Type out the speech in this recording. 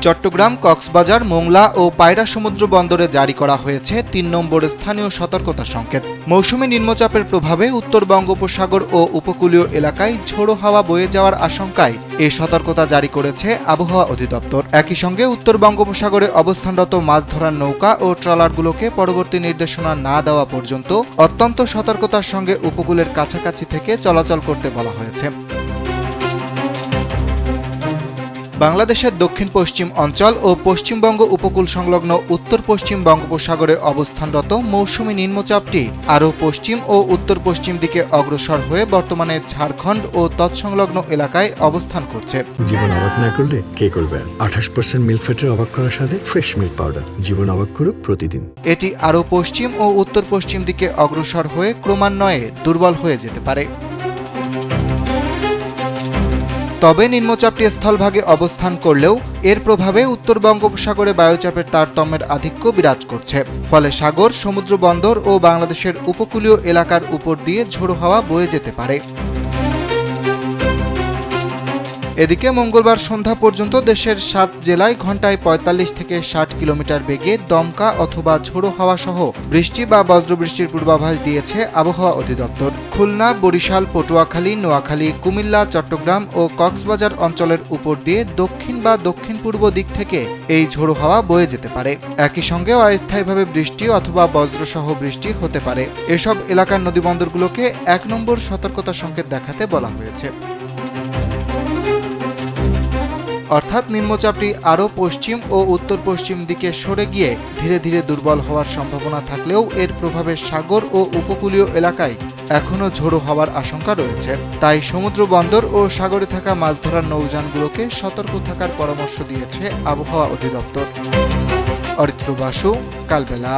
চট্টগ্রাম, কক্সবাজার, মোংলা ও পায়রা সমুদ্র বন্দরে জারি করা হয়েছে ৩ নম্বর স্থানীয় সতর্কতা সংকেত। মৌসুমী নিম্নচাপের প্রভাবে উত্তর বঙ্গোপসাগর ও উপকূলীয় এলাকায় ঝোড়ো হাওয়া বয়ে যাওয়ার আশঙ্কায় এই সতর্কতা জারি করেছে আবহাওয়া অধিদপ্তর। একই সঙ্গে উত্তর বঙ্গোপসাগরে অবস্থানরত মাছ ধরার নৌকা ও ট্রলারগুলোকে পরবর্তী নির্দেশনা না দেওয়া পর্যন্ত অত্যন্ত সতর্কতার সঙ্গে উপকূলের কাছাকাছি থেকে চলাচল করতে বলা হয়েছে। বাংলাদেশের দক্ষিণ পশ্চিম অঞ্চল ও পশ্চিমবঙ্গ উপকূল সংলগ্ন উত্তর পশ্চিম বঙ্গোপসাগরে অবস্থানরত মৌসুমী নিম্নচাপটি আরও পশ্চিম ও উত্তর পশ্চিম দিকে অগ্রসর হয়ে বর্তমানে ঝাড়খণ্ড ও তৎসংলগ্ন এলাকায় অবস্থান করছে। জীবন অবাক না করলে কে করবে? 28% মিল্ক ফ্যাটের অবাক করার সাথে ফ্রেশ মিল্ক পাউডার। জীবন অবাক করুক প্রতিদিন। এটি আরও পশ্চিম ও উত্তর পশ্চিম দিকে অগ্রসর হয়ে ক্রমান্বয়ে দুর্বল হয়ে যেতে পারে। তবে নিম্নচাপটি স্থলভাগে অবস্থান করলেও এর প্রভাবে উত্তর বঙ্গোপসাগরে বায়ুচাপের তারতম্যের আধিক্য বিরাজ করছে। ফলে সাগর, সমুদ্র বন্দর ও বাংলাদেশের উপকূলীয় এলাকার উপর দিয়ে ঝোড়ো হাওয়া বয়ে যেতে পারে। এদিকে মঙ্গলবার সন্ধ্যা পর্যন্ত দেশের ৭ জেলায় ঘন্টায় ৪৫ থেকে ৬০ কিলোমিটার বেগে দমকা অথবা ঝোড়ো হাওয়া সহ বৃষ্টি বা বজ্রবৃষ্টির পূর্বাভাস দিয়েছে আবহাওয়া অধিদপ্তর। খুলনা, বরিশাল, পটুয়াখালী, নোয়াখালী, কুমিল্লা, চট্টগ্রাম ও কক্সবাজার অঞ্চলের উপর দিয়ে দক্ষিণ বা দক্ষিণ পূর্ব দিক থেকে এই ঝোড়ো হাওয়া বয়ে যেতে পারে। একই সঙ্গে অস্থায়ীভাবে বৃষ্টি অথবা বজ্রসহ বৃষ্টি হতে পারে। এসব এলাকার নদীবন্দরগুলোকে ১ নম্বর সতর্কতা সংকেত দেখাতে বলা হয়েছে। অর্থাৎ নিম্নচাপটি আরও পশ্চিম ও উত্তর পশ্চিম দিকে সরে গিয়ে ধীরে ধীরে দুর্বল হওয়ার সম্ভাবনা থাকলেও এর প্রভাবে সাগর ও উপকূলীয় এলাকায় এখনও ঝোড়ো হওয়ার আশঙ্কা রয়েছে। তাই সমুদ্র বন্দর ও সাগরে থাকা মাছ ধরার নৌযানগুলোকে সতর্ক থাকার পরামর্শ দিয়েছে আবহাওয়া অধিদপ্তর। অরিত্র বাসু, কালবেলা।